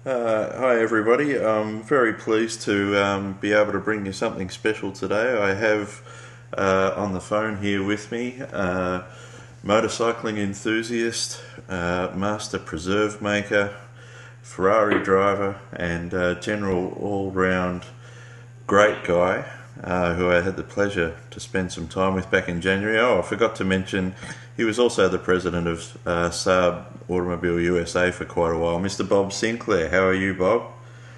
Hi everybody. I'm very pleased to be able to bring you something special today. I have on the phone here with me motorcycling enthusiast, master preserve maker, Ferrari driver, and general all-round great guy who I had the pleasure to spend some time with back in January. Oh, I forgot to mention he was also the president of Saab Automobile USA for quite a while. Mr. Bob Sinclair, how are you, Bob?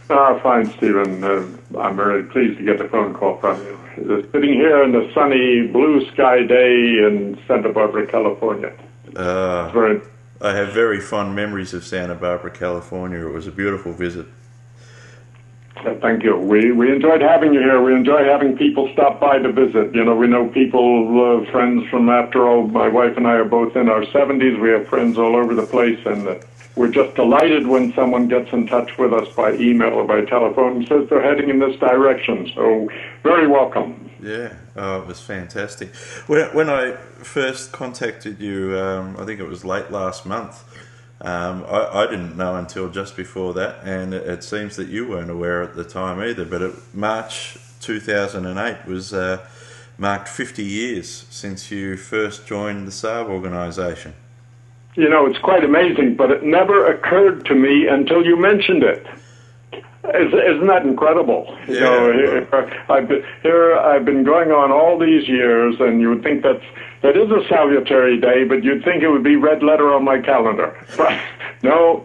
Fine, Stephen. I'm very pleased to get a phone call from you. Sitting here in the sunny blue sky day in Santa Barbara, California. Uh, Very, I have very fond memories of Santa Barbara, California. It was a beautiful visit. Thank you. We enjoyed having you here. We enjoy having people stop by to visit. You know, we know people, friends from after all, my wife and I are both in our 70s. We have friends all over the place, and we're just delighted when someone gets in touch with us by email or by telephone and says they're heading in this direction. So, very welcome. Yeah, oh, it was fantastic. When I first contacted you, I think it was late last month. I didn't know until just before that, and it seems that you weren't aware at the time either. But March 2008 was marked 50 years since you first joined the Saab organisation. You know, it's quite amazing, but it never occurred to me until you mentioned it. Isn't that incredible? You know, I've been going on all these years, and you would think that is a salutary day, but you'd think it would be red letter on my calendar. But no,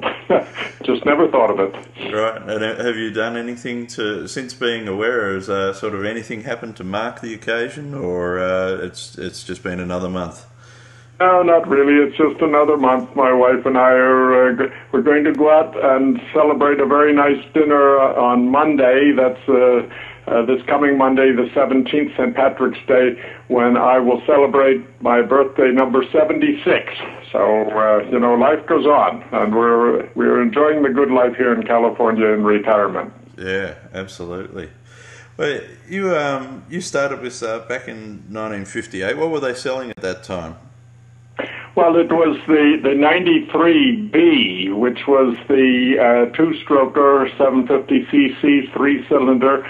just never thought of it. Right. And have you done anything to, since being aware, has sort of anything happened to mark the occasion, or it's just been another month? No, not really. It's just another month. My wife and I we're going to go out and celebrate a very nice dinner on Monday. That's this coming Monday, the 17th, St. Patrick's Day, when I will celebrate my birthday number 76. So you know, life goes on, and we're enjoying the good life here in California in retirement. Yeah, absolutely. Well, you started with back in 1958. What were they selling at that time? Well, it was the 93B, which was the two-stroker 750cc three-cylinder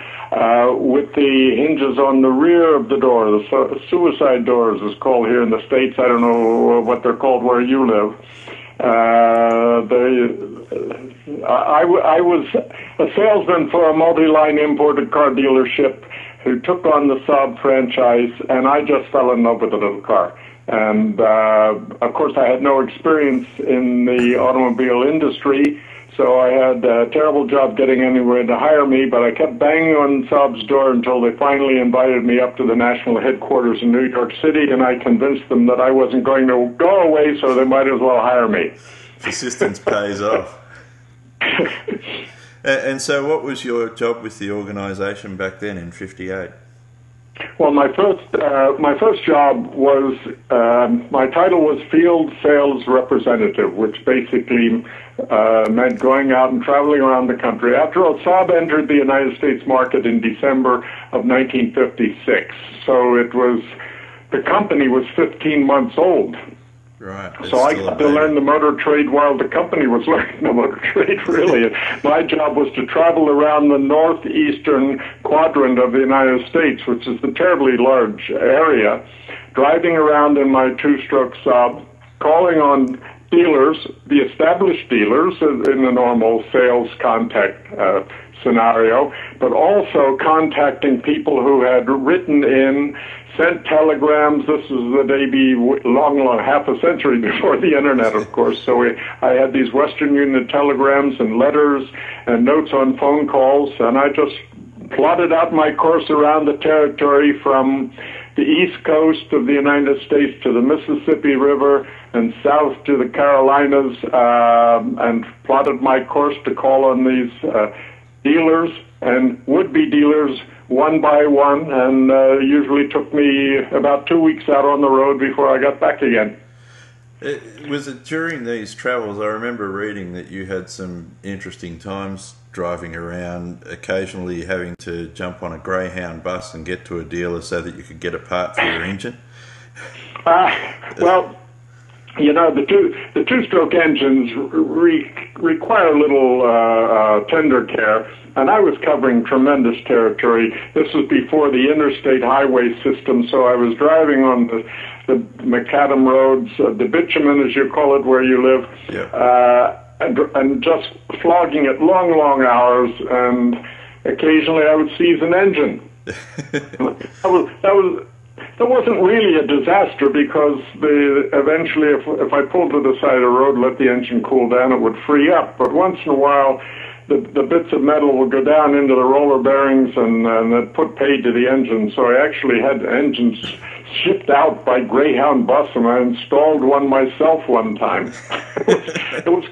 with the hinges on the rear of the door, the suicide doors is called here in the States. I don't know what they're called where you live. I was a salesman for a multi-line imported car dealership who took on the Saab franchise, and I just fell in love with the little car. And, of course, I had no experience in the automobile industry, so I had a terrible job getting anyone to hire me, but I kept banging on Saab's door until they finally invited me up to the national headquarters in New York City, and I convinced them that I wasn't going to go away, so they might as well hire me. Persistence pays off. And so what was your job with the organisation back then in 58? Well, my first job was my title was field sales representative, which basically meant going out and traveling around the country. After all, Saab entered the United States market in December of 1956, so the company was 15 months old. Right. So I got to learn the motor trade while the company was learning the motor trade, really. My job was to travel around the northeastern quadrant of the United States, which is a terribly large area, driving around in my two-stroke Saab, calling on dealers, the established dealers in the normal sales contact scenario, but also contacting people who had written in, sent telegrams. This is the day long, half a century before the internet, of course. So I had these Western Union telegrams and letters and notes on phone calls, and I just plotted out my course around the territory from the east coast of the United States to the Mississippi River and south to the Carolinas, and plotted my course to call on these dealers and would-be dealers one by one, and usually took me about 2 weeks out on the road before I got back again. Was it during these travels, I remember reading that you had some interesting times driving around, occasionally having to jump on a Greyhound bus and get to a dealer so that you could get a part for your engine? Well, You know, the two-stroke engines require a little tender care, and I was covering tremendous territory. This was before the interstate highway system, so I was driving on the macadam roads, the bitumen, as you call it, where you live, Yeah. And just flogging it long hours, and occasionally I would seize an engine. That wasn't really a disaster, because eventually if I pulled to the side of the road, let the engine cool down, it would free up. But once in a while, the bits of metal would go down into the roller bearings and it put paid to the engine. So I actually had engines shipped out by Greyhound bus, and I installed one myself one time. It was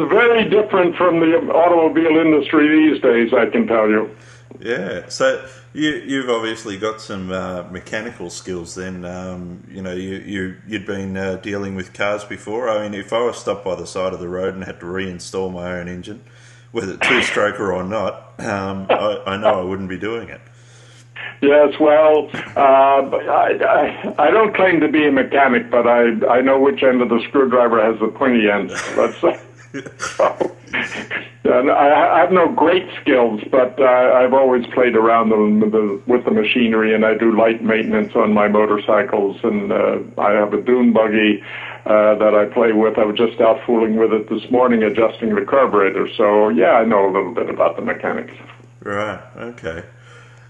very different from the automobile industry these days, I can tell you. Yeah, so you've obviously got some mechanical skills then. You know, you'd been dealing with cars before. I mean, if I was stopped by the side of the road and had to reinstall my own engine, whether two-stroker or not, I know I wouldn't be doing it. Yes, well, I don't claim to be a mechanic, but I know which end of the screwdriver has the pointy end. Let's say. I have no great skills, but I've always played around with the machinery, and I do light maintenance on my motorcycles, and I have a dune buggy that I play with. I was just out fooling with it this morning, adjusting the carburetor. So, yeah, I know a little bit about the mechanics. Right, okay.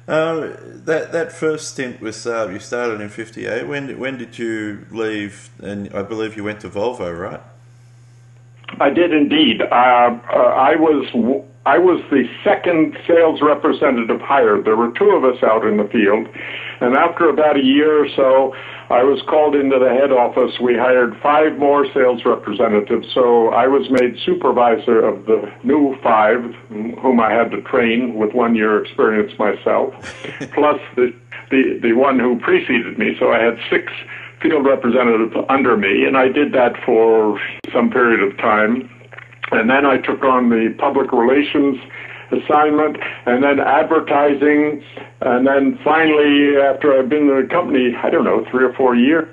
That first stint with Saab, you started in '58. When did you leave? And I believe you went to Volvo, right? I did indeed. I was the second sales representative hired. There were two of us out in the field, and after about a year or so, I was called into the head office. We hired 5 more sales representatives, so I was made supervisor of the new 5, whom I had to train with 1 year experience myself, plus the one who preceded me. So I had 6 field representatives under me, and I did that for some period of time. And then I took on the public relations assignment, and then advertising, and then finally, after I've been in the company, I don't know, 3 or 4 years,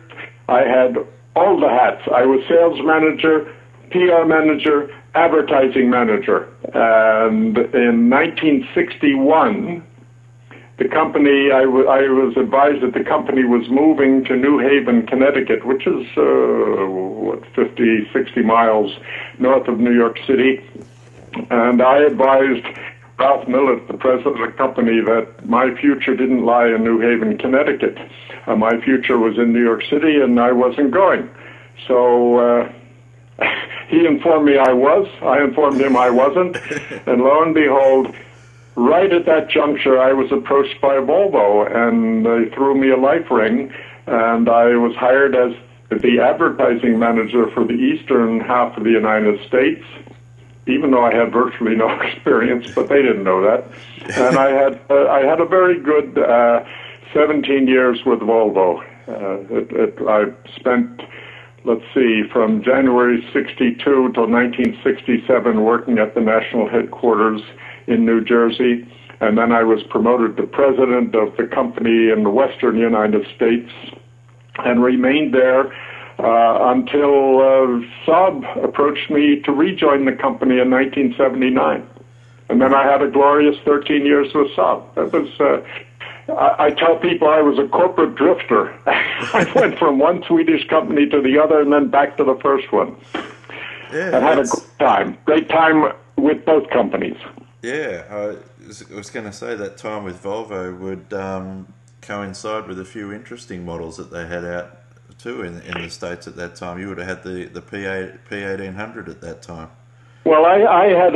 I had all the hats. I was sales manager, PR manager, advertising manager. And in 1961, the company, I was advised that the company was moving to New Haven, Connecticut, which is, 50, 60 miles north of New York City. And I advised Ralph Millett, the president of the company, that my future didn't lie in New Haven, Connecticut. My future was in New York City, and I wasn't going. So he informed me I was. I informed him I wasn't. And lo and behold, right at that juncture, I was approached by Volvo, and they threw me a life ring, and I was hired as the advertising manager for the eastern half of the United States, even though I had virtually no experience, but they didn't know that. And I had a very good 17 years with Volvo. I spent, let's see, from January 62 till 1967 working at the national headquarters in New Jersey, and then I was promoted to president of the company in the western United States and remained there until Saab approached me to rejoin the company in 1979. And then I had a glorious 13 years with Saab. That was, I tell people I was a corporate drifter. I went from one Swedish company to the other and then back to the first one. Yeah, and had a great time with both companies. Yeah, I was going to say that time with Volvo would coincide with a few interesting models that they had out too in the States at that time. You would have had the P1800 at that time. Well, I had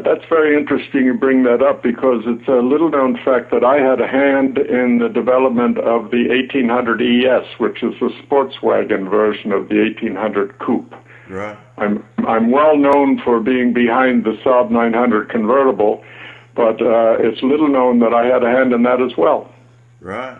that's very interesting you bring that up, because it's a little known fact that I had a hand in the development of the 1800 ES, which is the sports wagon version of the 1800 Coupe. Right. I'm well known for being behind the Saab 900 convertible, but it's little known that I had a hand in that as well. Right.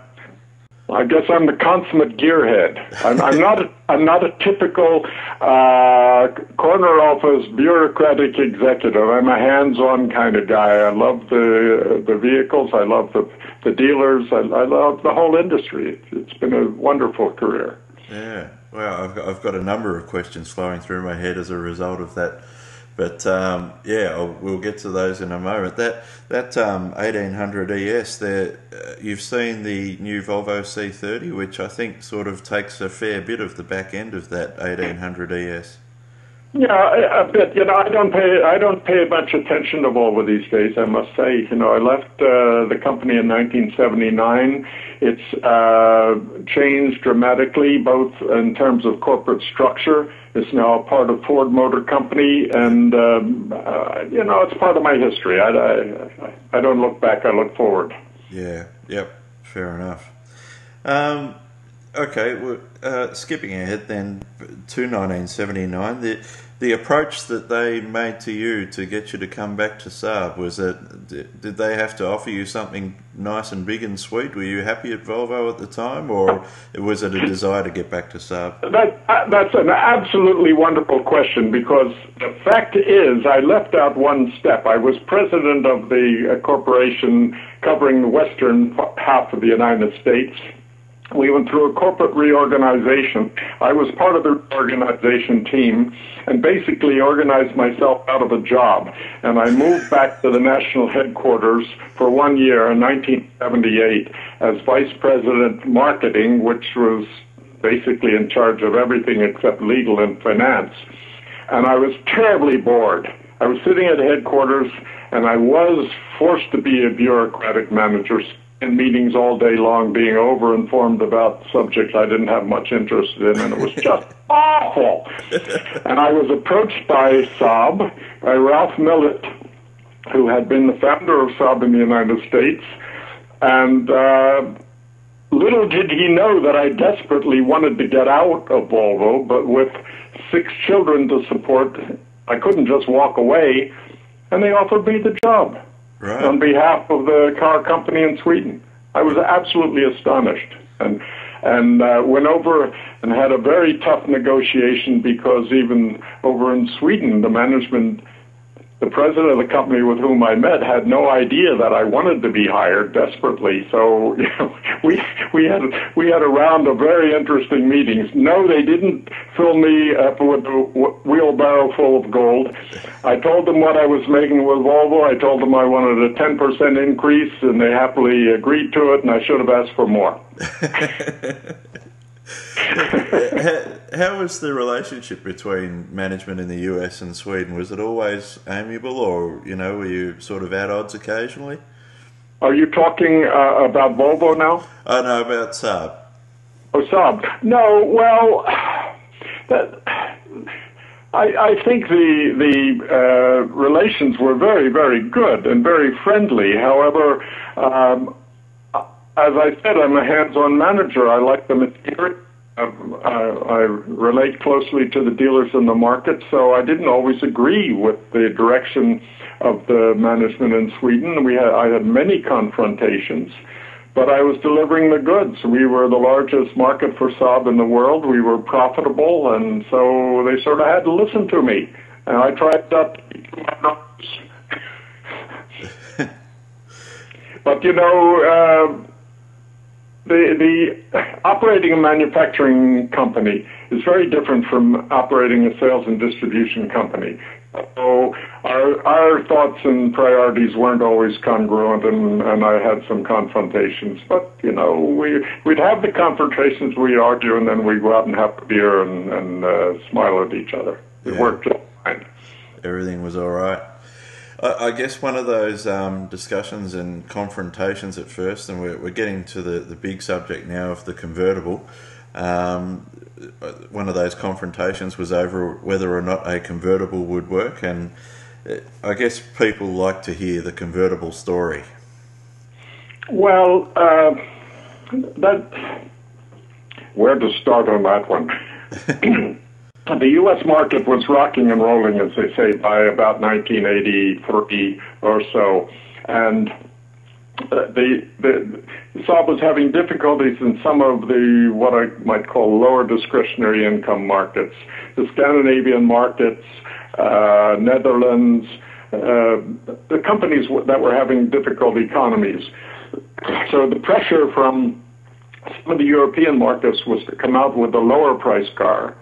I guess I'm the consummate gearhead. I'm not a typical corner office bureaucratic executive. I'm a hands-on kind of guy. I love the vehicles. I love the dealers. I love the whole industry. It's been a wonderful career. Yeah. Well, I've got a number of questions flowing through my head as a result of that. But we'll get to those in a moment. That 1800 ES there, you've seen the new Volvo C30, which I think sort of takes a fair bit of the back end of that 1800 ES. Yeah, a bit. I don't pay much attention to Volvo these days, I must say. I left the company in 1979. It's changed dramatically, both in terms of corporate structure. It's now a part of Ford Motor Company, and it's part of my history. I don't look back; I look forward. Yeah. Yep. Fair enough. Okay. Well, skipping ahead then to 1979, the approach that they made to you to get you to come back to Saab, was that, did they have to offer you something nice and big and sweet? Were you happy at Volvo at the time, or was it a desire to get back to Saab? That's an absolutely wonderful question, because the fact is I left out one step. I was president of the corporation covering the western half of the United States. We went through a corporate reorganization. I was part of the reorganization team and basically organized myself out of a job. And I moved back to the national headquarters for 1 year in 1978 as vice president marketing, which was basically in charge of everything except legal and finance. And I was terribly bored. I was sitting at headquarters, and I was forced to be a bureaucratic manager, in meetings all day long, being over-informed about subjects I didn't have much interest in, and it was just awful. And I was approached by Saab, by Ralph Millett, who had been the founder of Saab in the United States, and little did he know that I desperately wanted to get out of Volvo, but with 6 children to support, I couldn't just walk away, and they offered me the job. Right. On behalf of the car company in Sweden. I was absolutely astonished, and went over and had a very tough negotiation, because even over in Sweden, the president of the company with whom I met had no idea that I wanted to be hired desperately. So we had a round of very interesting meetings. No, they didn't fill me up with a wheelbarrow full of gold. I told them what I was making with Volvo. I told them I wanted a 10% increase, and they happily agreed to it, and I should have asked for more. How was the relationship between management in the US and Sweden? Was it always amiable, or were you sort of at odds occasionally? Are you talking about Volvo now? Oh no, about Saab. Oh, Saab. No, well, I think the relations were very, very good and very friendly. However, as I said, I'm a hands-on manager. I like the material. I relate closely to the dealers in the market, so I didn't always agree with the direction of the management in Sweden. I had many confrontations, but I was delivering the goods. We were the largest market for Saab in the world. We were profitable, and so they sort of had to listen to me. And I tried not to be too obnoxious. But the operating a manufacturing company is very different from operating a sales and distribution company. So our thoughts and priorities weren't always congruent, and I had some confrontations. But we'd have the confrontations, we'd argue, and then we'd go out and have a beer and smile at each other. It worked just fine. Everything was all right. I guess one of those discussions and confrontations at first, and we're getting to the big subject now of the convertible. One of those confrontations was over whether or not a convertible would work, and I guess people like to hear the convertible story. Well, where to start on that one? The U.S. market was rocking and rolling, as they say, by about 1983 or so, and the Saab was having difficulties in some of the what I might call lower discretionary income markets, the Scandinavian markets, Netherlands, the companies that were having difficult economies. So the pressure from some of the European markets was to come out with a lower price car,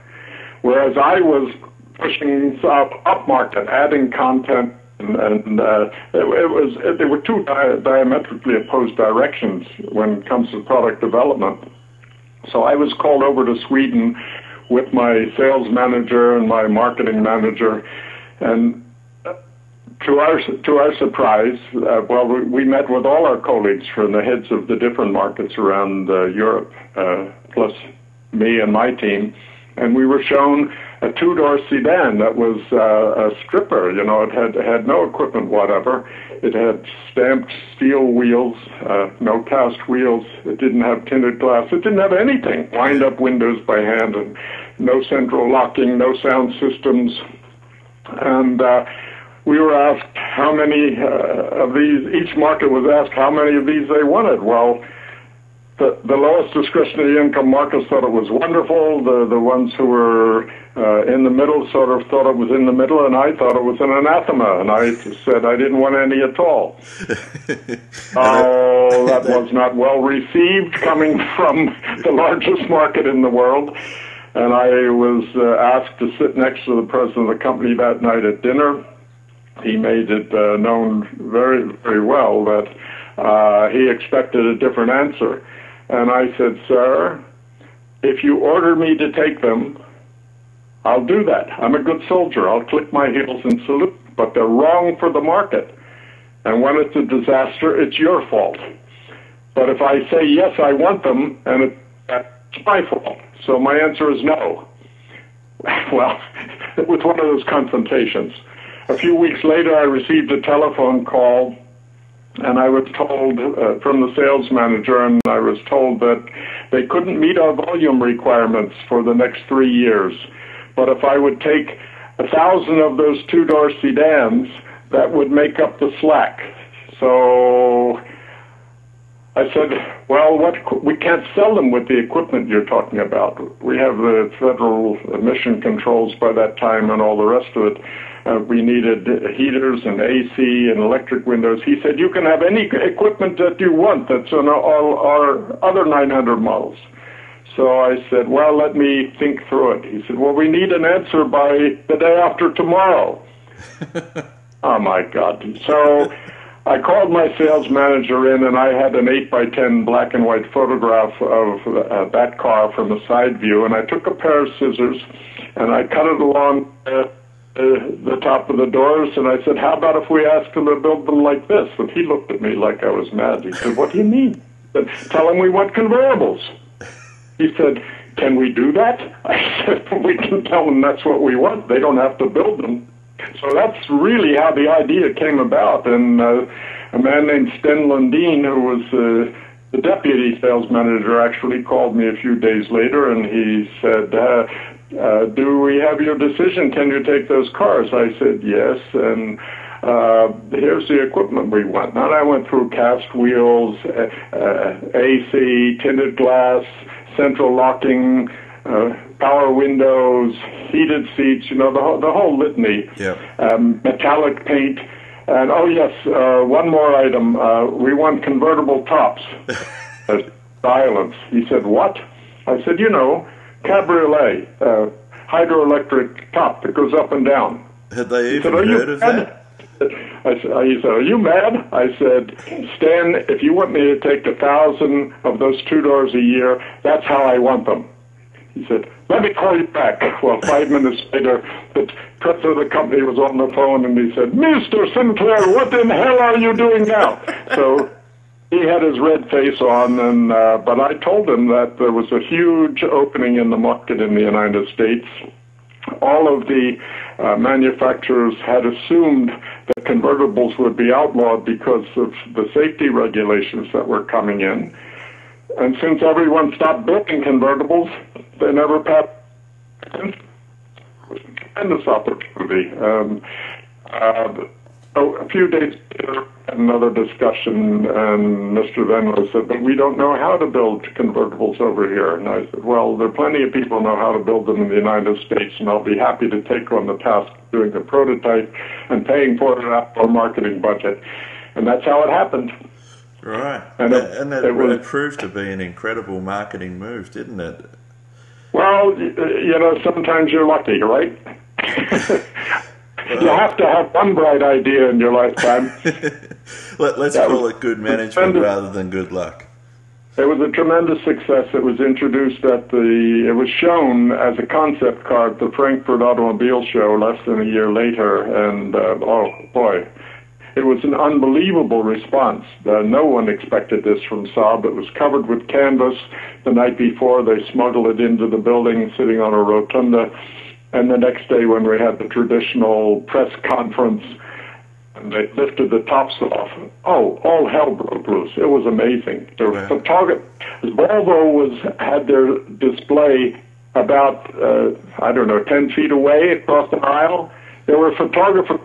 whereas I was pushing up market, adding content, and there were two diametrically opposed directions when it comes to product development. So I was called over to Sweden with my sales manager and my marketing manager, and to our surprise, we met with all our colleagues from the heads of the different markets around Europe, plus me and my team, and we were shown a two-door sedan that was a stripper. You know, it had no equipment whatever. It had stamped steel wheels, no cast wheels. It didn't have tinted glass. It didn't have anything. Wind-up windows by hand, and no central locking, no sound systems, and we were asked how many of these, each market was asked how many of these they wanted. Well, the lowest discretionary income markets thought it was wonderful. The ones who were in the middle sort of thought it was in the middle, and I thought it was an anathema, and I said I didn't want any at all. Oh, that was not well received coming from the largest market in the world. And I was asked to sit next to the president of the company that night at dinner. He made it known very, very well that he expected a different answer. And I said, sir, if you order me to take them, I'll do that. I'm a good soldier. I'll click my heels and salute. But they're wrong for the market. And when it's a disaster, it's your fault. But if I say, yes, I want them, and it's my fault. So my answer is no. Well, it was one of those confrontations. A few weeks later, I received a telephone call, and I was told from the sales manager, and I was told that they couldn't meet our volume requirements for the next 3 years. But if I would take 1,000 of those two-door sedans, that would make up the slack. So I said, well, we can't sell them with the equipment you're talking about. We have the federal emission controls by that time and all the rest of it. We needed heaters and AC and electric windows. He said, you can have any equipment that you want that's on all our other 900 models. So I said, well, let me think through it. He said, well, we need an answer by the day after tomorrow. Oh, my God. So I called my sales manager in, and I had an 8x10 black and white photograph of that car from a side view, and I took a pair of scissors, and I cut it along the top of the doors, and I said, how about if we ask them to build them like this? And he looked at me like I was mad. He said, what do you mean? I said, tell them we want convertibles. He said, can we do that? I said, we can tell them that's what we want. They don't have to build them. So that's really how the idea came about. And a man named Sten Lundin, who was the deputy sales manager, actually called me a few days later, and he said, do we have your decision? Can you take those cars? I said, yes, and here's the equipment we want. And I went through cast wheels, AC, tinted glass, central locking, power windows, heated seats, you know, the whole litany. Yeah. Metallic paint. And, oh, yes, one more item. We want convertible tops. Silence. He said, what? I said, you know, cabriolet, hydroelectric top that goes up and down. Had they even heard of that? He said, are you mad? I said, Stan, if you want me to take 1,000 of those two-doors a year, that's how I want them. He said, let me call you back. Well, 5 minutes later, the president of the company was on the phone, and he said, Mr. Sinclair, what in hell are you doing now? So he had his red face on, and but I told him that there was a huge opening in the market in the United States. All of the manufacturers had assumed that convertibles would be outlawed because of the safety regulations that were coming in. And since everyone stopped building convertibles, they never passed. It was a tremendous opportunity. A few days later, another discussion, and Mr. Venlo said, but we don't know how to build convertibles over here. And I said, well, there are plenty of people who know how to build them in the United States, and I'll be happy to take on the task of doing the prototype and paying for it out of our marketing budget. And that's how it happened. Right. And And it proved to be an incredible marketing move, didn't it? well, sometimes you're lucky, right? You have to have one bright idea in your lifetime. Let's call it good management rather than good luck. It was a tremendous success. It was introduced it was shown as a concept car at the Frankfurt Automobile Show less than a year later, and oh boy, it was an unbelievable response. No one expected this from Saab. It was covered with canvas. The night before, they smuggled it into the building, sitting on a rotunda, and the next day when we had the traditional press conference, and they lifted the tops off. Oh, all hell broke loose. It was amazing. Volvo had their display about 10 feet away across the aisle. There were photographers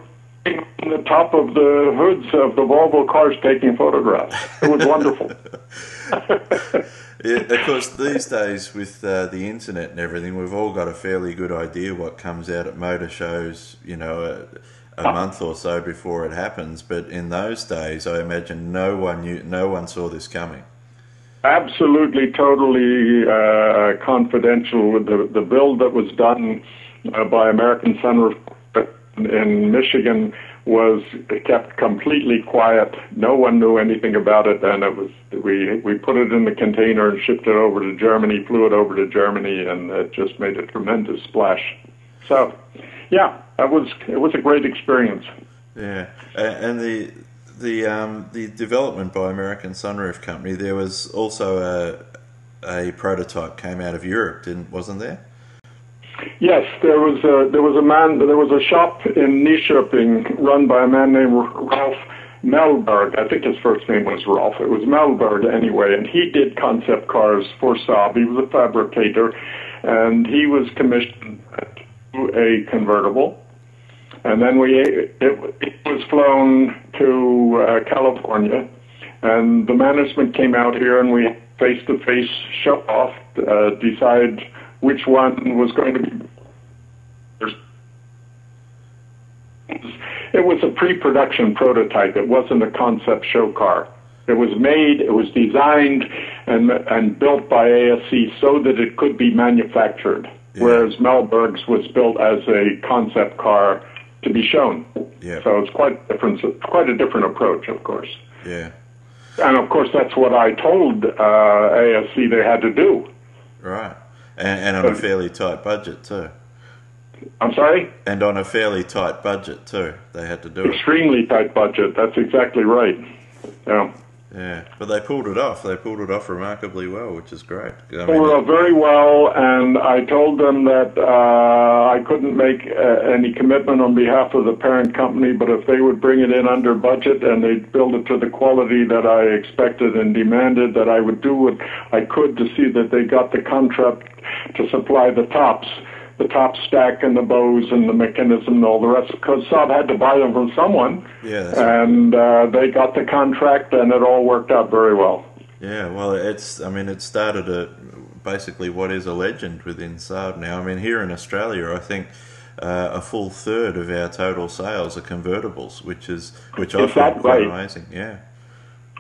on the top of the hoods of the Volvo cars taking photographs. It was wonderful. Yeah, of course, these days with the internet and everything, we've all got a fairly good idea what comes out at motor shows, a month or so before it happens. But in those days, I imagine no one saw this coming. Absolutely, totally confidential. The build that was done by American Sunroof in Michigan was kept completely quiet. No one knew anything about it, and we put it in the container and shipped it over to Germany, flew it over to Germany, and it just made a tremendous splash. So, yeah, it was a great experience. Yeah, and the development by American Sunroof Company, there was also a prototype came out of Europe, wasn't there? Yes, there was a shop in Nyköping run by a man named Ralph Mellberg. I think his first name was Ralph. It was Mellberg anyway, and he did concept cars for Saab. He was a fabricator, and he was commissioned to a convertible. And then it was flown to California, and the management came out here, and we face-to-face show off, decide which one was going to be. It was a pre-production prototype. It wasn't a concept show car. It was made, it was designed and built by ASC so that it could be manufactured, whereas Mellberg's was built as a concept car to be shown. Yeah. So it's quite a different approach, of course. Yeah. And of course, that's what I told ASC they had to do. Right. And on a fairly tight budget too. I'm sorry? And on a fairly tight budget too. They had to do it. Extremely tight budget. That's exactly right. Yeah. Yeah, but they pulled it off. They pulled it off remarkably well, which is great. Pulled it off very well, and I told them that I couldn't make any commitment on behalf of the parent company, but if they would bring it in under budget and they'd build it to the quality that I expected and demanded, that I would do what I could to see that they got the contract to supply the tops. The top stack and the bows and the mechanism and all the rest, because Saab had to buy them from someone. Yeah, and they got the contract, and it all worked out very well. Yeah, well, it started basically what is a legend within Saab now. I mean, here in Australia, I think a full third of our total sales are convertibles, which I find quite amazing. Yeah.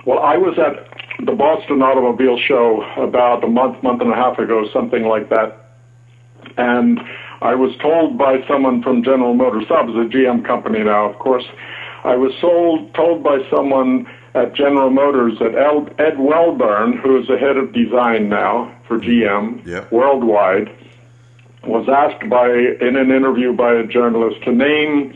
Well, I was at the Boston Automobile Show about a month and a half ago, something like that. And I was told by someone from General Motors, Saab is a GM company now, of course. I was told by someone at General Motors that Ed Wellburn, who is the head of design now for GM worldwide, was asked in an interview by a journalist to name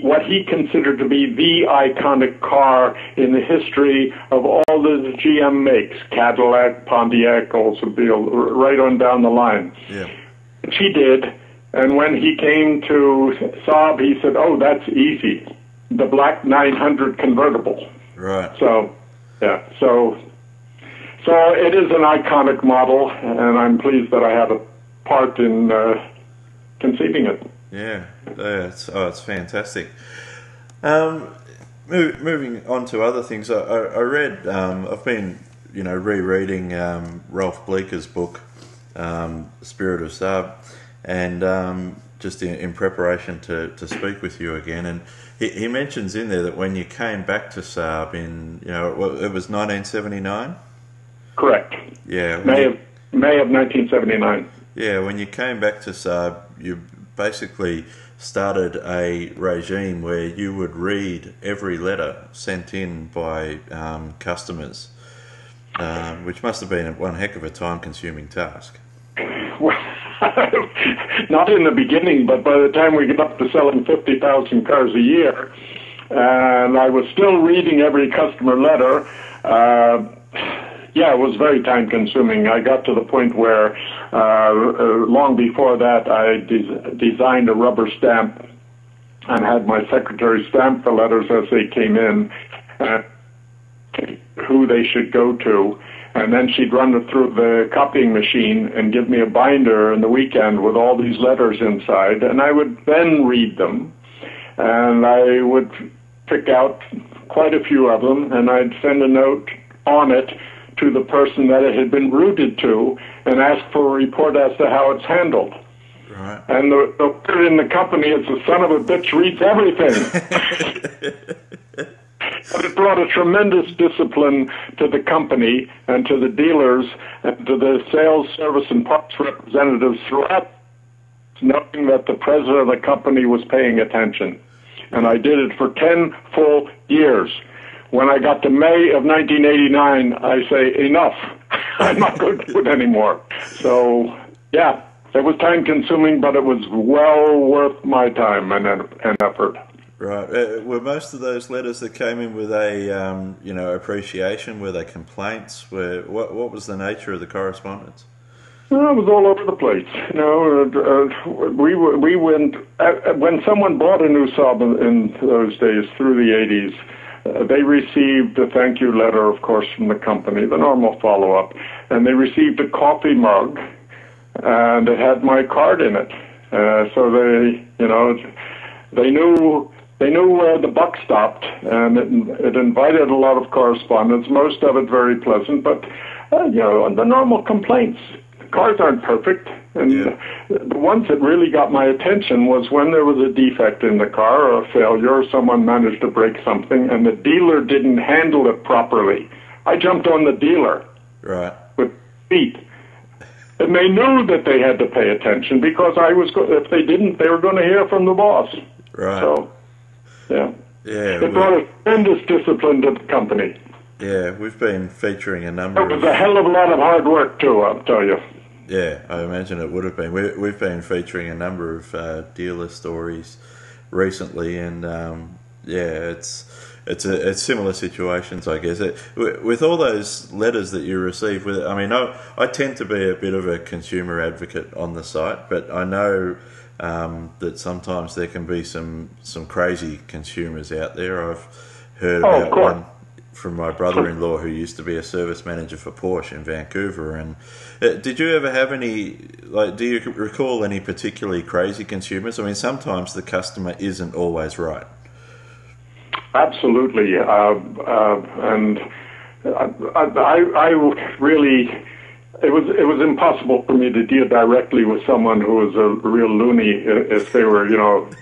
what he considered to be the iconic car in the history of all the GM makes, Cadillac, Pontiac, Oldsmobile, right on down the line. Yeah. Which he did, and when he came to Saab, he said, "Oh, that's easy, the black 900 convertible." Right. So, yeah, so it is an iconic model, and I'm pleased that I had a part in conceiving it. Yeah, it's fantastic. Moving on to other things, I read. I've been, rereading Ralph Bleeker's book, The Spirit of Saab, and just in preparation to speak with you again, and he mentions in there that when you came back to Saab in, it was 1979? Correct. Yeah. May of 1979. Yeah, when you came back to Saab, you basically started a regime where you would read every letter sent in by customers, which must have been one heck of a time-consuming task. Well, not in the beginning, but by the time we get up to selling 50,000 cars a year, and I was still reading every customer letter. Yeah, it was very time-consuming. I got to the point where, long before that, I designed a rubber stamp and had my secretary stamp the letters as they came in, who they should go to, and then she'd run it through the copying machine and give me a binder in the weekend with all these letters inside, and I would then read them, and I would pick out quite a few of them, and I'd send a note on it to the person that it had been routed to and ask for a report as to how it's handled. Right. And the word in the company is the son of a bitch reads everything. But it brought a tremendous discipline to the company and to the dealers and to the sales, service, and parts representatives throughout, knowing that the president of the company was paying attention. And I did it for 10 full years. When I got to May of 1989, I say, enough. I'm not going to do it anymore. So, yeah, it was time-consuming, but it was well worth my time and effort. Right. Were most of those letters that came in with a, appreciation? Were they complaints? What was the nature of the correspondence? Well, it was all over the place. We went when someone bought a new Saab in those days through the 80s. They received a thank you letter, of course, from the company, the normal follow-up, and they received a coffee mug, and it had my card in it. So they knew where the buck stopped, and it invited a lot of correspondence. Most of it very pleasant, but the normal complaints. Cars aren't perfect, and the ones that really got my attention was when there was a defect in the car or a failure, or someone managed to break something, and the dealer didn't handle it properly. I jumped on the dealer with feet. And they knew that they had to pay attention because if they didn't, they were going to hear from the boss. Right. So, it brought a tremendous discipline to the company. Yeah, we've been featuring a number of... It was a hell of a lot of hard work, too, I'll tell you. Yeah, I imagine it would have been. We've been featuring a number of dealer stories recently, and it's similar situations, I guess. With all those letters that you receive, I tend to be a bit of a consumer advocate on the site, but I know that sometimes there can be some crazy consumers out there. I've heard about one from my brother-in-law who used to be a service manager for Porsche in Vancouver. And did you ever have any, do you recall any particularly crazy consumers? I mean, sometimes the customer isn't always right. Absolutely. And I really, it was impossible for me to deal directly with someone who was a real loony if they were,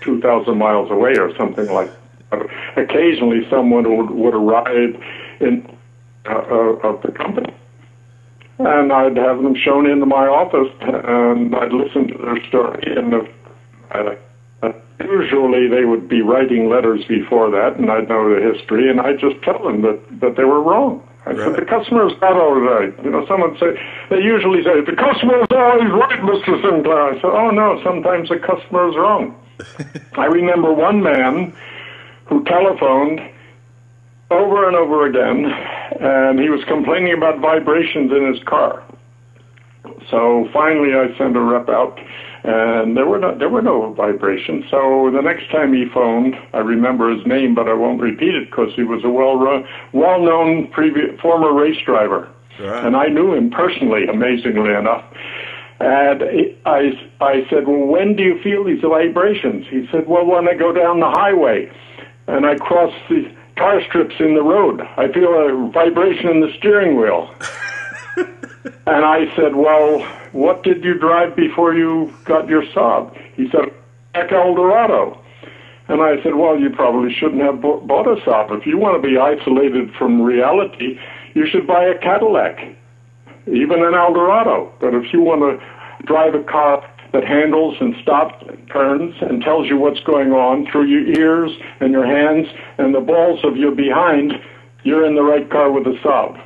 2,000 miles away or something like that. Occasionally, someone would arrive in of the company, and I'd have them shown into my office, and I'd listen to their story. And usually, they would be writing letters before that, and I'd know the history, and I'd just tell them that they were wrong. I said, the customer's not all right. They usually say, the customer's always right, Mr. Sinclair. I said, oh no, sometimes the customer is wrong. I remember one man who telephoned over and over again, and he was complaining about vibrations in his car. So finally I sent a rep out, and there were no vibrations. So the next time he phoned, I remember his name, but I won't repeat it because he was a well-known former race driver. Right. And I knew him personally, amazingly enough. And I said, well, when do you feel these vibrations? He said, well, when I go down the highway and I cross the car strips in the road, I feel a vibration in the steering wheel. And I said, well, what did you drive before you got your Saab? He said, Cadillac Eldorado. And I said, well, you probably shouldn't have bought a Saab. If you want to be isolated from reality, you should buy a Cadillac, even an Eldorado. But if you want to drive a car that handles and stops and turns and tells you what's going on through your ears and your hands and the balls of your behind, you're in the right car with a Saab.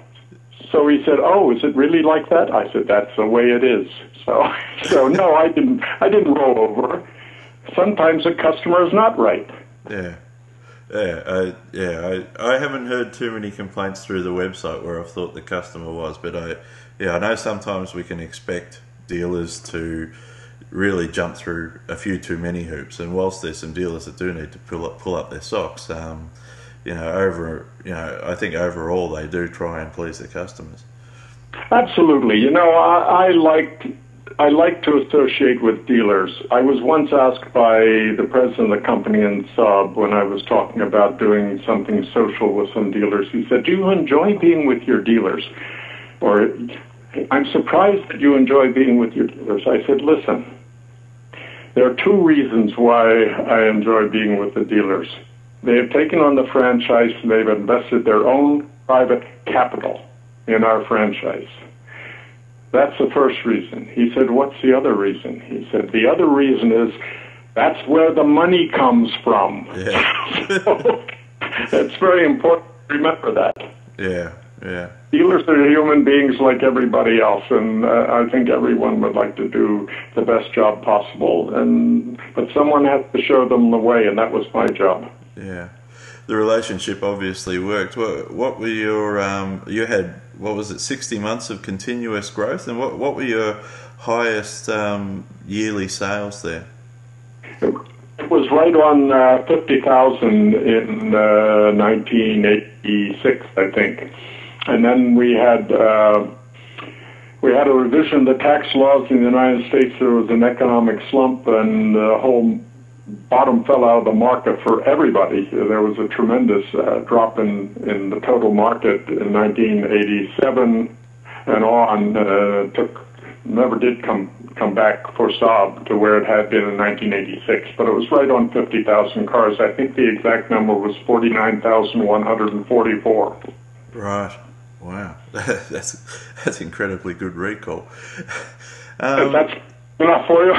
So he said, oh, is it really like that? I said, that's the way it is. So no, I didn't roll over. Sometimes a customer is not right. Yeah. I haven't heard too many complaints through the website where I've thought the customer was, but I know sometimes we can expect dealers to really jump through a few too many hoops, and whilst there's some dealers that do need to pull up their socks, I think overall they do try and please their customers. Absolutely. I like to associate with dealers. I was once asked by the president of the company in Saab when I was talking about doing something social with some dealers. He said, do you enjoy being with your dealers? Or, I'm surprised that you enjoy being with your dealers. I said, listen, there are two reasons why I enjoy being with the dealers. They have taken on the franchise and they've invested their own private capital in our franchise. That's the first reason. He said, what's the other reason? He said, the other reason is that's where the money comes from. Yeah. So, it's very important to remember that. Yeah. Dealers are human beings like everybody else, and I think everyone would like to do the best job possible. But someone has to show them the way, and that was my job. Yeah. The relationship obviously worked. What were your you had, what was it, 60 months of continuous growth, and what were your highest yearly sales there? It was right on 50,000 in 1986, I think, and then we had a revision of the tax laws in the United States. There was an economic slump, and the whole bottom fell out of the market for everybody. There was a tremendous drop in the total market in 1987 and on. Never did come back for Saab to where it had been in 1986, but it was right on 50,000 cars. I think the exact number was 49,144. Right. Wow. That's incredibly good recall. That's enough for you.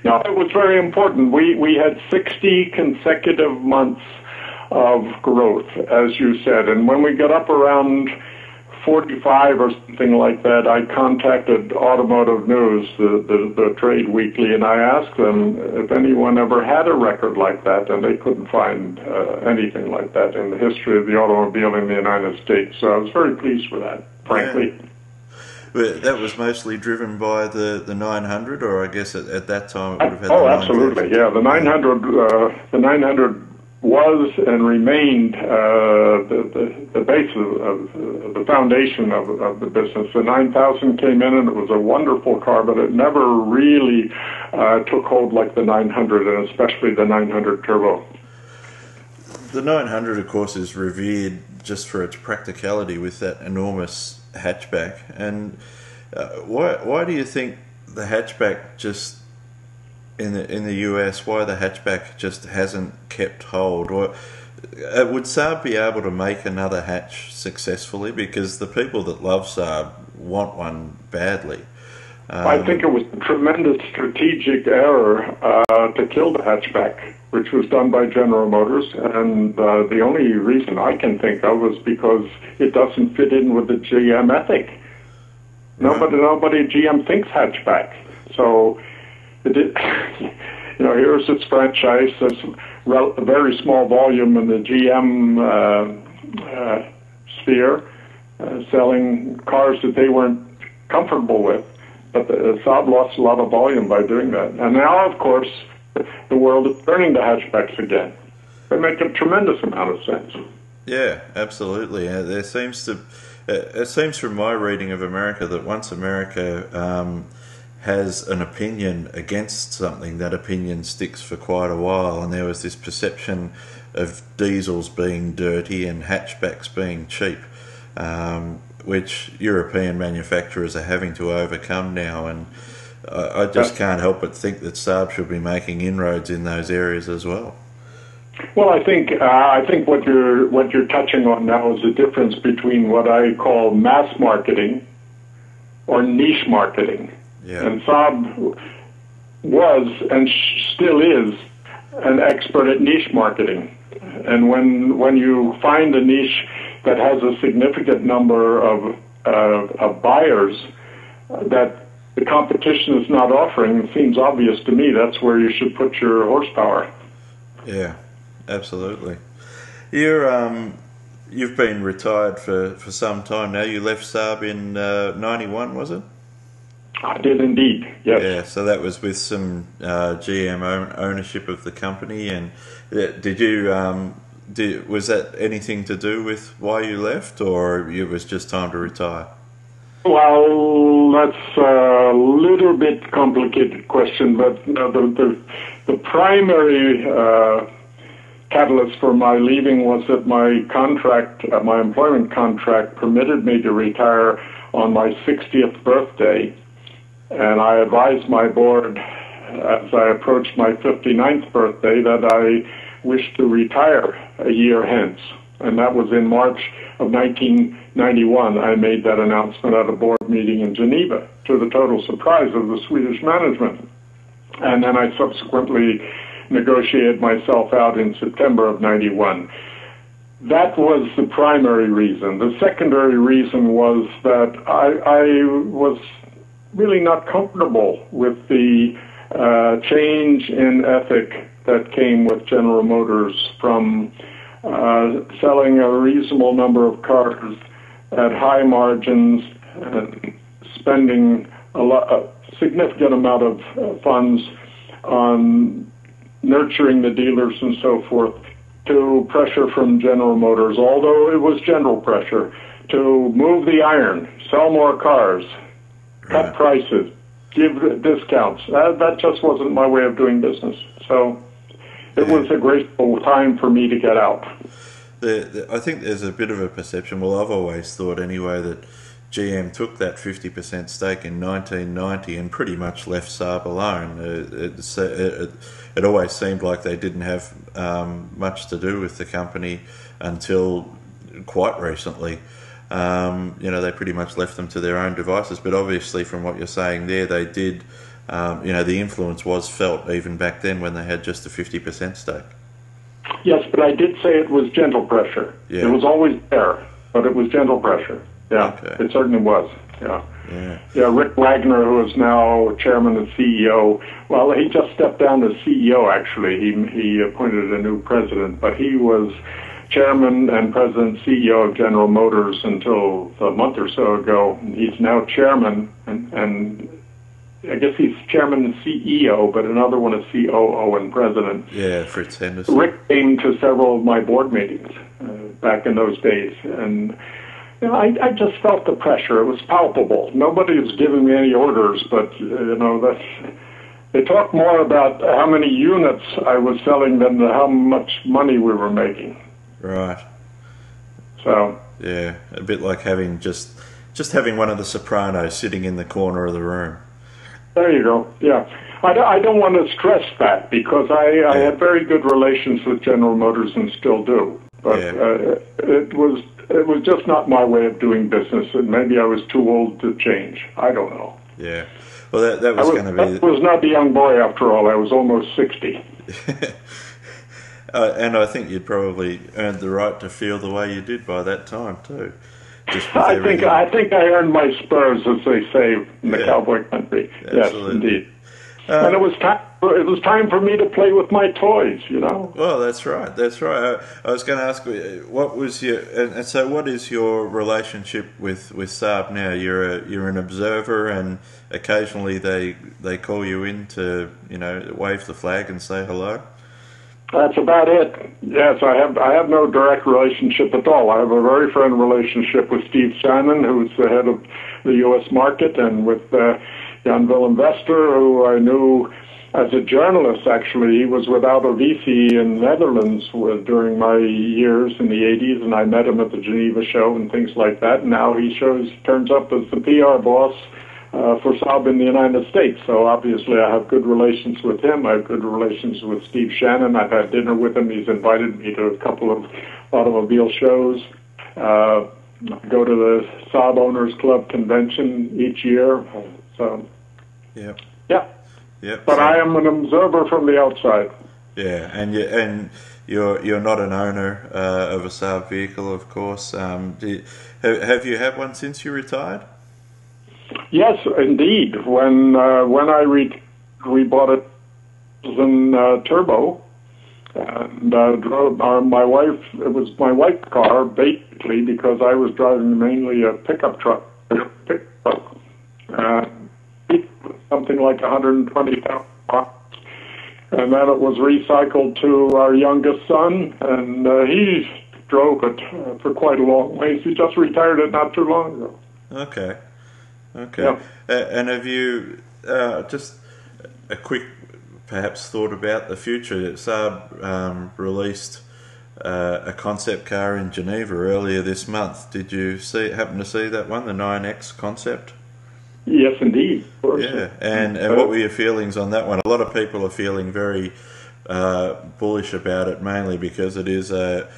No, it was very important. We had 60 consecutive months of growth, as you said. And when we got up around 45 or something like that, I contacted Automotive News, the trade weekly, and I asked them if anyone ever had a record like that, and they couldn't find anything like that in the history of the automobile in the United States. So I was very pleased with that, frankly. Yeah. But that was mostly driven by the 900, or I guess at that time it would have had. Oh, absolutely, yeah. The 900 was and remained the base of the foundation of the business. The 9000 came in, and it was a wonderful car, but it never really took hold like the 900, and especially the 900 Turbo. The 900, of course, is revered just for its practicality with that enormous hatchback. And why do you think the hatchback just in the US, why the hatchback just hasn't kept hold? Or would Saab be able to make another hatch successfully? Because the people that love Saab want one badly. I think it was a tremendous strategic error to kill the hatchback, which was done by General Motors, and the only reason I can think of was because it doesn't fit in with the GM ethic. Right. Nobody at GM thinks hatchback. So, here's its franchise. There's a very small volume in the GM sphere, selling cars that they weren't comfortable with. But Saab lost a lot of volume by doing that. And now, of course, the world is turning to hatchbacks again. They make a tremendous amount of sense. Yeah, absolutely. There seems to, it seems from my reading of America that once America has an opinion against something, that opinion sticks for quite a while. And there was this perception of diesels being dirty and hatchbacks being cheap, which European manufacturers are having to overcome now. And I just can't help but think that Saab should be making inroads in those areas as well. Well, I think what you're touching on now is the difference between what I call mass marketing or niche marketing. Yeah. And Saab was and still is an expert at niche marketing. And when you find a niche that has a significant number of buyers that the competition is not offering, it seems obvious to me that's where you should put your horsepower. Yeah, absolutely. You've been retired for some time now. You left Saab in 91, was it? I did indeed, yes. Yeah, so that was with some GM ownership of the company. And did you was that anything to do with why you left, or it was just time to retire? Well, that's a little bit complicated question, but the primary catalyst for my leaving was that my contract, my employment contract, permitted me to retire on my 60th birthday. And I advised my board as I approached my 59th birthday that I wished to retire a year hence. And that was in March of 1991. I made that announcement at a board meeting in Geneva, to the total surprise of the Swedish management. And then I subsequently negotiated myself out in September of 91. That was the primary reason. The secondary reason was that I was really not comfortable with the change in ethic that came with General Motors from selling a reasonable number of cars at high margins and spending a significant amount of funds on nurturing the dealers and so forth, to pressure from General Motors, although it was general pressure, to move the iron, sell more cars, cut prices, give discounts. That just wasn't my way of doing business. So it was a graceful time for me to get out. I think there's a bit of a perception, well, I've always thought anyway, that GM took that 50% stake in 1990 and pretty much left Saab alone. It always seemed like they didn't have much to do with the company until quite recently. They pretty much left them to their own devices, but obviously from what you're saying there, they did, the influence was felt even back then when they had just a 50% stake. Yes, but I did say it was gentle pressure. Yeah. It was always there, but it was gentle pressure. Yeah, okay. It certainly was. Yeah, Rick Wagner, who is now chairman and CEO, well, he just stepped down as CEO, actually. He appointed a new president, but he was chairman and president CEO of General Motors until a month or so ago. He's now chairman, and I guess he's chairman and CEO, but another one is COO and president. Yeah, Fritz Henderson. Rick came to several of my board meetings back in those days, and I just felt the pressure. It was palpable. Nobody was giving me any orders, but they talked more about how many units I was selling than how much money we were making. Right. So. Yeah, a bit like having just having one of the Sopranos sitting in the corner of the room. There you go. Yeah, I don't want to stress that because I had very good relations with General Motors and still do, but it was just not my way of doing business, and maybe I was too old to change. I don't know. Yeah. Well, that was going to be. I was not a young boy after all. I was almost 60. And I think you'd probably earned the right to feel the way you did by that time too. I think I earned my spurs, as they say in the cowboy country. Absolutely. Yes, indeed. And it was time for me to play with my toys, Well, that's right. That's right. I was going to ask, what was your and so what is your relationship with Saab now? You're an observer, and occasionally they call you in to wave the flag and say hello. That's about it. Yes, I have no direct relationship at all. I have a very friendly relationship with Steve Shannon, who's the head of the U.S. market, and with Jan Willem Wester, who I knew as a journalist, actually. He was with Autovisie in the Netherlands during my years in the 80s, and I met him at the Geneva show and things like that. And now he turns up as the PR boss for Saab in the United States. So obviously I have good relations with him. I have good relations with Steve Shannon. I've had dinner with him. He's invited me to a couple of automobile shows. Go to the Saab Owners Club convention each year. So, yeah. But I am an observer from the outside. Yeah, and you're not an owner of a Saab vehicle, of course. Have you had one since you retired? Yes, indeed. When we bought it in Turbo, and drove my wife. It was my wife's car basically because I was driving mainly a pickup truck, something like 120,000 miles. And then it was recycled to our youngest son, and he drove it for quite a long way. He just retired it not too long ago. Okay. Yeah. And have you just a quick, perhaps, thought about the future? Saab released a concept car in Geneva earlier this month. Did you happen to see that one, the 9X concept? Yes, indeed. Of course. Yeah, and what were your feelings on that one? A lot of people are feeling very bullish about it, mainly because it is a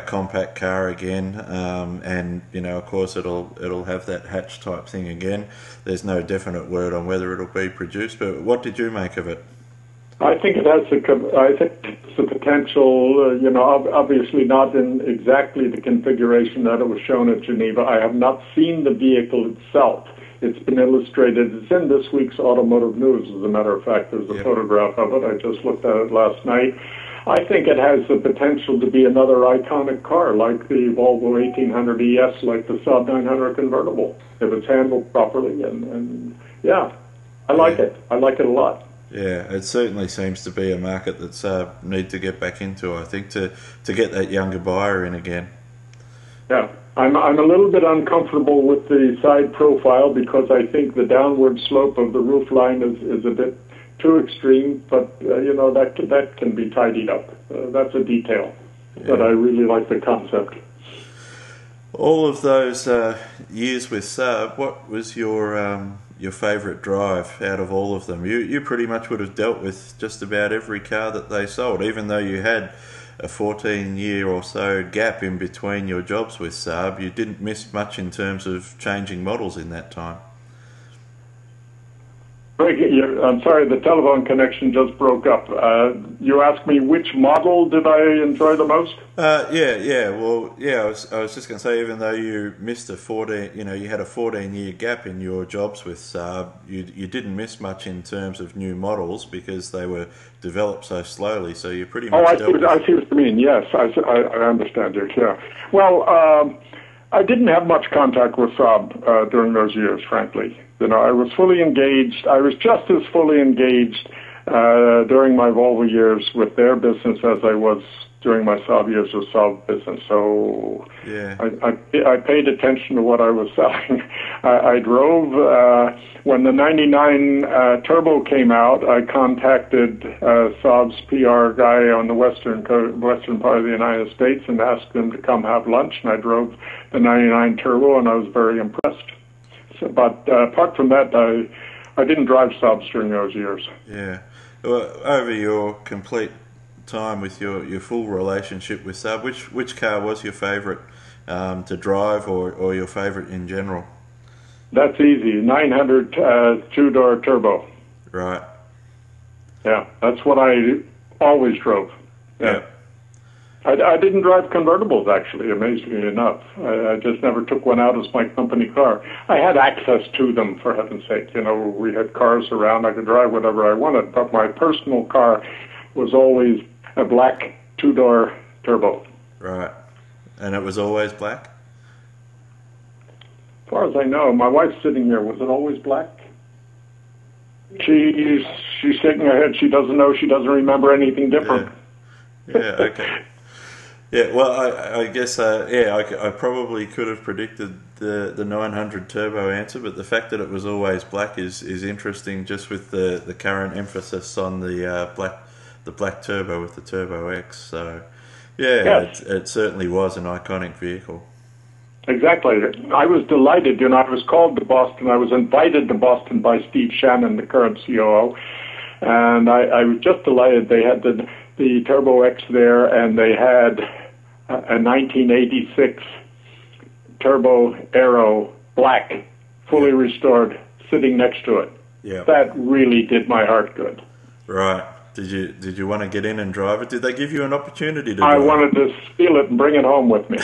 compact car again, and of course it'll have that hatch type thing again. There's no definite word on whether it'll be produced, but what did you make of it? I think it has the potential. Obviously not in exactly the configuration that it was shown at Geneva. I have not seen the vehicle itself. It's been illustrated. It's in this week's Automotive News, as a matter of fact. There's a photograph of it. I just looked at it last night. I think it has the potential to be another iconic car, like the Volvo 1800 ES, like the Saab 900 convertible, if it's handled properly. And I like it. I like it a lot. Yeah, it certainly seems to be a market that Saab need to get back into, I think, to get that younger buyer in again. Yeah. I'm a little bit uncomfortable with the side profile because I think the downward slope of the roof line is a bit too extreme, but that can be tidied up. That's a detail, but I really like the concept. All of those years with Saab, what was your favourite drive out of all of them? You pretty much would have dealt with just about every car that they sold, even though you had a 14-year or so gap in between your jobs with Saab. You didn't miss much in terms of changing models in that time. I'm sorry, the telephone connection just broke up. You asked me which model did I enjoy the most? I was just going to say, even though you missed you had a 14-year gap in your jobs with Saab, you didn't miss much in terms of new models because they were developed so slowly. So you pretty much. I see what you mean. Yes, I understand you. Yeah. Well, I didn't have much contact with Saab during those years, frankly. I was fully engaged. I was just as fully engaged during my Volvo years with their business as I was during my Saab years with Saab business. So I paid attention to what I was selling. I drove, when the 99 Turbo came out, I contacted Saab's PR guy on the western part of the United States and asked him to come have lunch, and I drove the 99 Turbo, and I was very impressed. But apart from that, I didn't drive Saabs during those years. Yeah. Well, over your complete time with your full relationship with Saab, which car was your favourite to drive or your favourite in general? That's easy. 900 two-door turbo. Right. Yeah, that's what I always drove. Yeah. I didn't drive convertibles, actually, amazingly enough. I just never took one out as my company car. I had access to them, for heaven's sake. We had cars around. I could drive whatever I wanted, but my personal car was always a black two-door turbo. Right. And it was always black? As far as I know, my wife's sitting here. Was it always black? She's shaking her head. She doesn't know. She doesn't remember anything different. Yeah, okay. Yeah, well, I guess, I probably could have predicted the 900 Turbo answer, but the fact that it was always black is interesting, just with the current emphasis on the black Turbo with the Turbo X. So, it certainly was an iconic vehicle. Exactly. I was delighted. I was called to Boston. I was invited to Boston by Steve Shannon, the current COO, and I was just delighted. They had the Turbo X there, and they had a 1986 Turbo Aero Black, fully restored, sitting next to it. Yeah. That really did my heart good. Right. Did you want to get in and drive it? Did they give you an opportunity to I drive wanted to steal it and bring it home with me.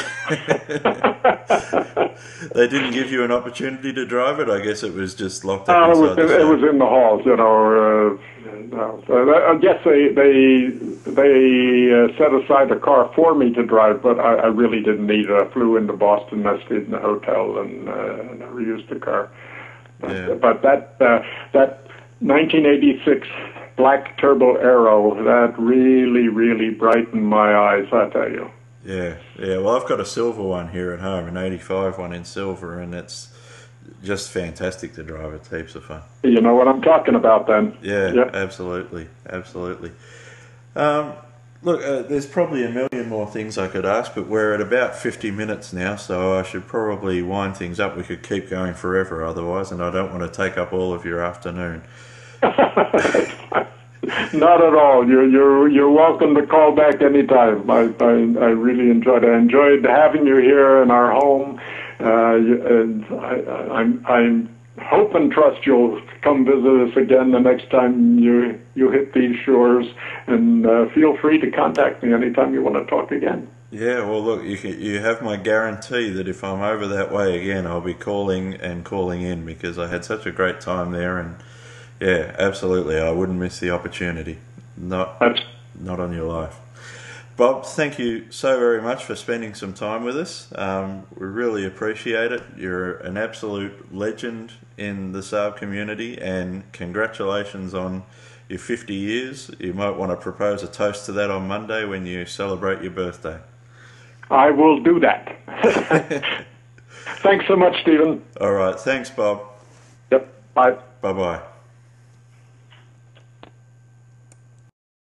They didn't give you an opportunity to drive it? I guess it was just locked up inside the shop. It was in the halls, yes, they set aside a car for me to drive, but I really didn't need it. I flew into Boston, I stayed in the hotel, and never used the car. But that 1986 Black Turbo Aero, that really, really brightened my eyes, I tell you. Yeah. Well, I've got a silver one here at home, an 85 one in silver, and it's just fantastic to drive. It's heaps of fun. You know what I'm talking about then. Yeah, yep. Absolutely. Look, there's probably a million more things I could ask, but we're at about 50 minutes now, so I should probably wind things up. We could keep going forever otherwise, and I don't want to take up all of your afternoon. Not at all. You're welcome to call back anytime. I really enjoyed it. I enjoyed having you here in our home. And I hope and trust you'll come visit us again the next time you hit these shores. And feel free to contact me anytime you want to talk again. Yeah, well, look, you have my guarantee that if I'm over that way again, I'll be calling in because I had such a great time there. And yeah, absolutely, I wouldn't miss the opportunity. Not on your life. Bob, thank you so very much for spending some time with us. We really appreciate it. You're an absolute legend in the Saab community, and congratulations on your 50 years. You might want to propose a toast to that on Monday when you celebrate your birthday. I will do that. Thanks so much, Stephen. All right. Thanks, Bob. Yep. Bye. Bye-bye.